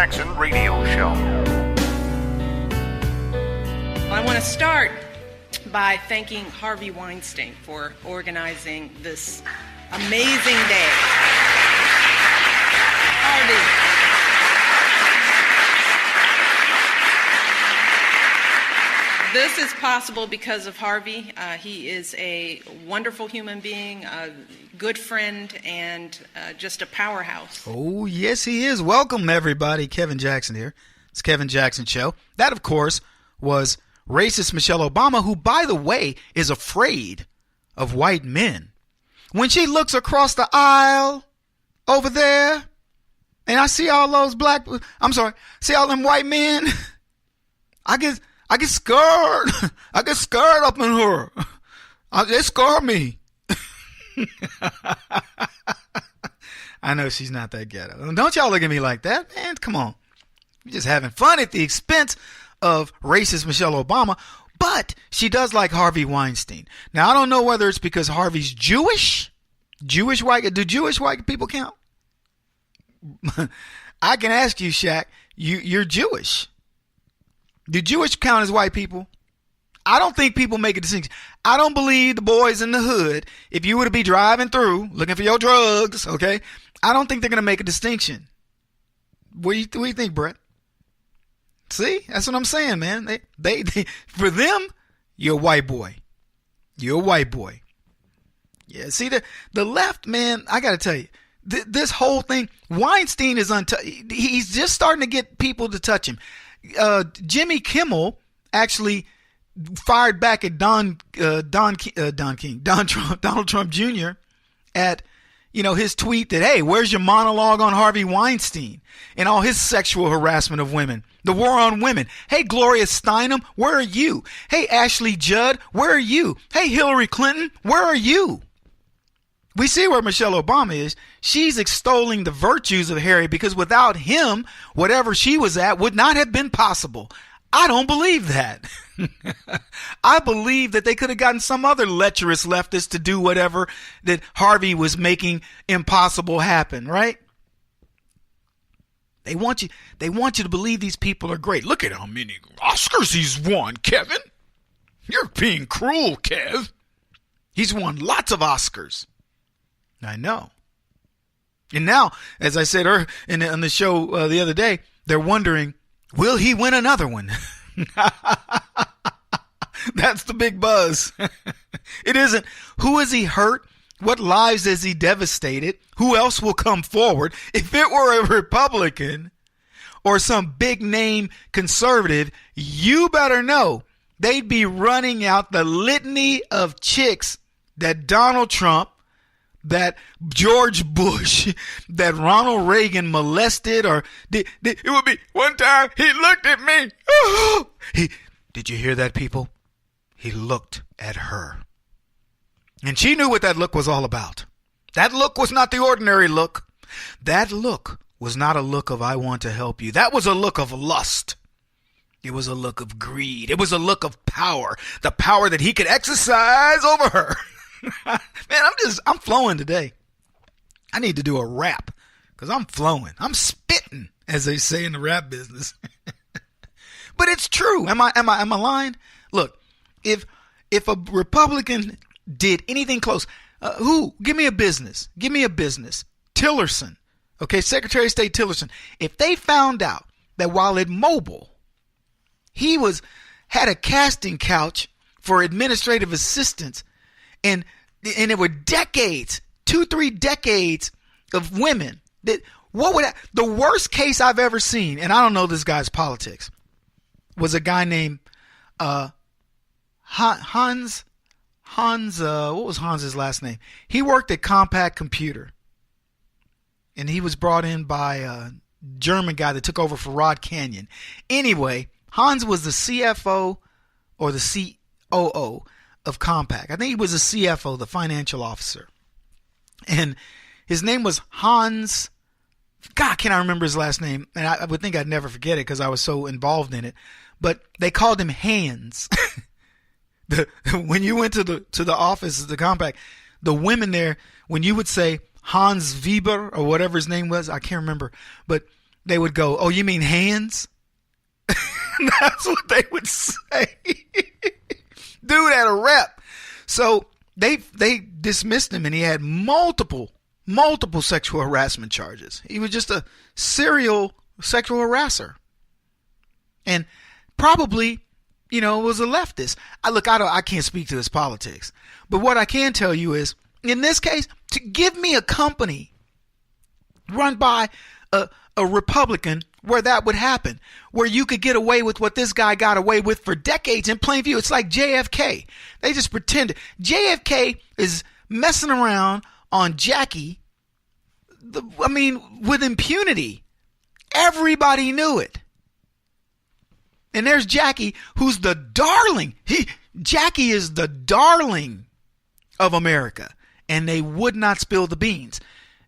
Jackson Radio Show. I want to start by thanking Harvey Weinstein for organizing this amazing day. Harvey. This is possible because of Harvey. He is a wonderful human being, a good friend, and just a powerhouse. Oh, yes, he is. Welcome, everybody. Kevin Jackson here. It's Kevin Jackson Show. That, of course, was racist Michelle Obama, who, by the way, is afraid of white men. When she looks across the aisle over there, and I see all those see all them white men, I get scared. I get scared up in her. They scare me. I know she's not that ghetto. Don't y'all look at me like that, man. Come on. You're just having fun at the expense of racist Michelle Obama. But she does like Harvey Weinstein. Now, I don't know whether it's because Harvey's Jewish. Do Jewish white people count? I can ask you, Shaq. You're Jewish. Do Jewish count as white people? I don't think people make a distinction. I don't believe the boys in the hood, if you were to be driving through looking for your drugs, okay, I don't think they're going to make a distinction. What do you think, Brett? See, that's what I'm saying, man. They for them, you're a white boy. You're a white boy. Yeah, see, the left, man, I got to tell you, this whole thing, Weinstein is he's just starting to get people to touch him. Jimmy Kimmel actually fired back at Donald Trump Jr. at, his tweet that, hey, where's your monologue on Harvey Weinstein and all his sexual harassment of women, the war on women? Hey, Gloria Steinem, where are you? Hey, Ashley Judd, where are you? Hey, Hillary Clinton, where are you? We see where Michelle Obama is. She's extolling the virtues of Harry because without him, whatever she was at would not have been possible. I don't believe that. I believe that they could have gotten some other lecherous leftist to do whatever that Harvey was making impossible happen, right? They want you to believe these people are great. Look at how many Oscars he's won, Kevin. You're being cruel, Kev. He's won lots of Oscars. I know. And now, as I said on the show the other day, they're wondering, will he win another one? That's the big buzz. It isn't, who has he hurt? What lives has he devastated? Who else will come forward? If it were a Republican or some big name conservative, you better know they'd be running out the litany of chicks that Donald Trump, that George Bush, that Ronald Reagan molested, or it would be one time he looked at me. Oh, did you hear that, people? He looked at her. And she knew what that look was all about. That look was not the ordinary look. That look was not a look of I want to help you. That was a look of lust. It was a look of greed. It was a look of power. The power that he could exercise over her. Man, I'm flowing today. I need to do a rap because I'm flowing. I'm spitting, as they say in the rap business. But it's true. Am I lying? Look, if a Republican did anything close, give me a business. Tillerson, okay, Secretary of State Tillerson. If they found out that while at Mobile, he had a casting couch for administrative assistants, and there were decades, 2-3 decades of women the worst case I've ever seen, and I don't know this guy's politics, was a guy named Hans, what was Hans's last name? He worked at Compaq Computer, and he was brought in by a German guy that took over for Rod Canyon. Anyway, Hans was the CFO or the COO of Compaq. I think he was a CFO, the financial officer. And his name was Hans. God, can I remember his last name? And I would think I'd never forget it because I was so involved in it. But they called him Hans. When you went to the office of the Compaq, the women there, when you would say Hans Weber or whatever his name was, I can't remember, but they would go, "Oh, you mean hands?" That's what they would say. Dude had a rep. So they dismissed him, and he had multiple sexual harassment charges. He was just a serial sexual harasser. And probably, was a leftist. I can't speak to his politics. But what I can tell you is, in this case, to give me a company run by a Republican where that would happen, where you could get away with what this guy got away with for decades in plain view. It's like JFK. They just pretended. JFK is messing around on Jackie, with impunity. Everybody knew it. And there's Jackie, who's the darling. Jackie is the darling of America. And they would not spill the beans.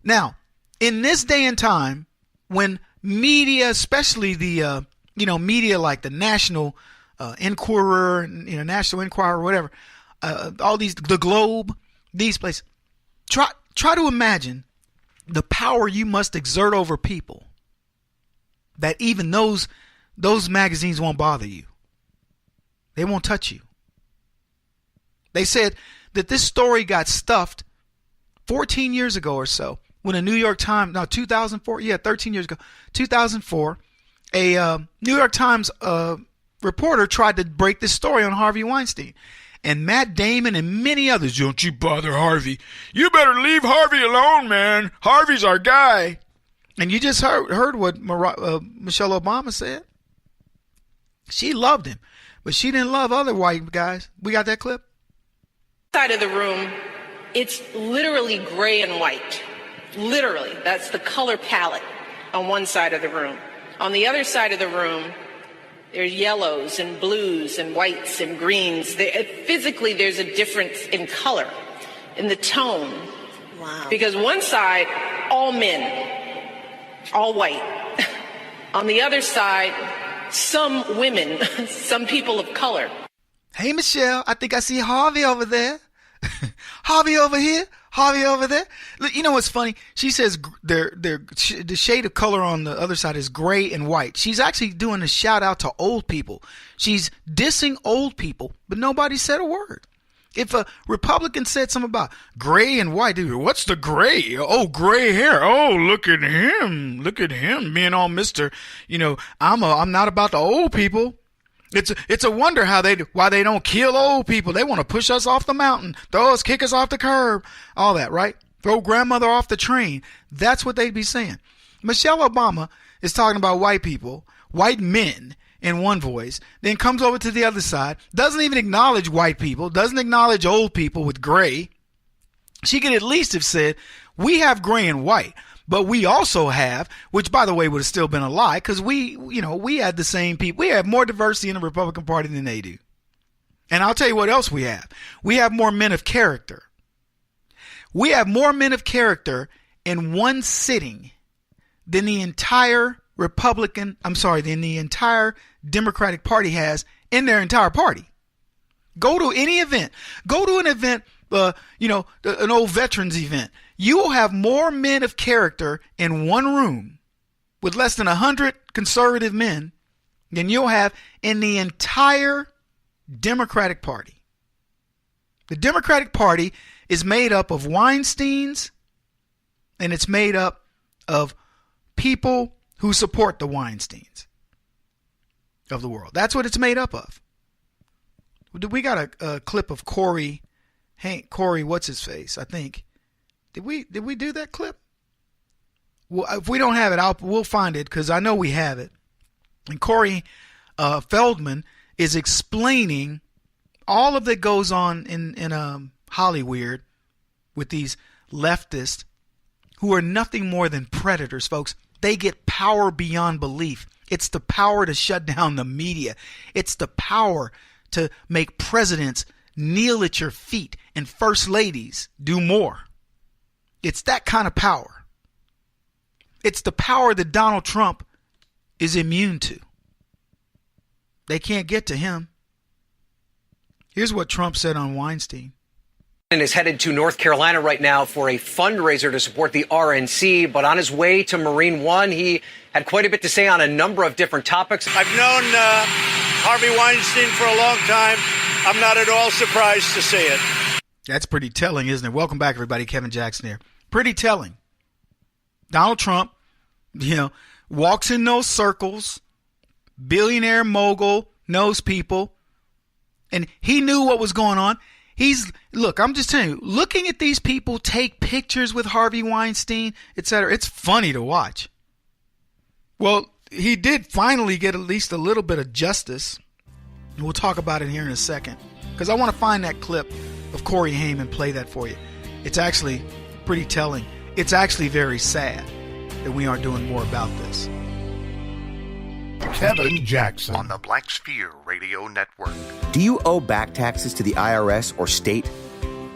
Now, in this day and time, when media, especially the media like the National Enquirer, National Enquirer, whatever, all these, the Globe, these places, try to imagine the power you must exert over people that even those magazines won't bother you. They won't touch you. They said that this story got stuffed 14 years ago or so, when a New York Times, 2004, 13 years ago, 2004, a New York Times reporter tried to break this story on Harvey Weinstein. And Matt Damon and many others, "Don't you bother Harvey. You better leave Harvey alone, man. Harvey's our guy." And you just heard what Michelle Obama said. She loved him, but she didn't love other white guys. We got that clip? Side of the room, it's literally gray and white. Literally, that's the color palette on one side of the room. On the other side of the room, there's yellows and blues and whites and greens. Physically, there's a difference in color, in the tone. Wow. Because one side, all men, all white. On the other side, some women, some people of color. Hey, Michelle, I think I see Harvey over there. Harvey over here. Harvey over there. You know what's funny? She says the shade of color on the other side is gray and white. She's actually doing a shout out to old people. She's dissing old people, but nobody said a word. If a Republican said something about gray and white, dude, what's the gray? Oh, gray hair. Oh, look at him. Look at him being all Mr. I'm not about the old people. It's a wonder why they don't kill old people. They want to push us off the mountain, kick us off the curb, all that, right? Throw grandmother off the train. That's what they'd be saying. Michelle Obama is talking about white people, white men in one voice, then comes over to the other side, doesn't even acknowledge white people, doesn't acknowledge old people with gray. She could at least have said, we have gray and white. But we also have, which by the way would have still been a lie, because we had the same people. We have more diversity in the Republican Party than they do. And I'll tell you what else we have. We have more men of character. We have more men of character in one sitting than the entire Democratic Party has in their entire party. Go to any event. Go to an event, an old veterans event. You will have more men of character in one room with less than 100 conservative men than you'll have in the entire Democratic Party. The Democratic Party is made up of Weinsteins, and it's made up of people who support the Weinsteins of the world. That's what it's made up of. We got a clip of Corey, what's his face, I think. Did we do that clip? Well, if we don't have it, we'll find it, because I know we have it. And Corey Feldman is explaining all of that goes on in Hollywood with these leftists who are nothing more than predators, folks. They get power beyond belief. It's the power to shut down the media. It's the power to make presidents kneel at your feet and first ladies do more. It's that kind of power. It's the power that Donald Trump is immune to. They can't get to him. Here's what Trump said on Weinstein. And is headed to North Carolina right now for a fundraiser to support the RNC. But on his way to Marine One, he had quite a bit to say on a number of different topics. I've known Harvey Weinstein for a long time. I'm not at all surprised to see it. That's pretty telling, isn't it? Welcome back, everybody. Kevin Jackson here. Pretty telling. Donald Trump, walks in those circles, billionaire mogul, knows people, and he knew what was going on. Look, I'm just telling you, looking at these people take pictures with Harvey Weinstein, etc., it's funny to watch. Well, he did finally get at least a little bit of justice. And we'll talk about it here in a second, because I want to find that clip of Corey Haim and play that for you. It's actually pretty telling. It's actually very sad that we aren't doing more about this. Kevin Jackson on the Black Sphere Radio Network. Do you owe back taxes to the IRS or state?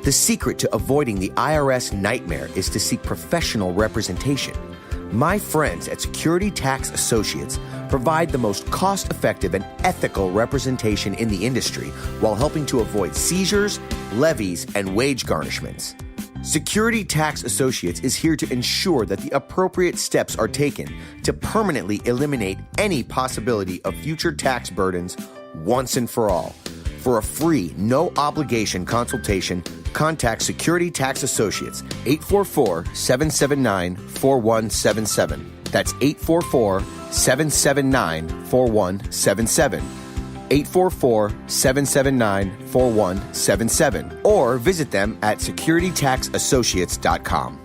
The secret to avoiding the IRS nightmare is to seek professional representation. My friends at Security Tax Associates provide the most cost-effective and ethical representation in the industry while helping to avoid seizures, levies, and wage garnishments. Security Tax Associates is here to ensure that the appropriate steps are taken to permanently eliminate any possibility of future tax burdens once and for all. For a free, no-obligation consultation, contact Security Tax Associates, 844-779-4177. That's 844-779-4177. 844-779-4177, or visit them at securitytaxassociates.com.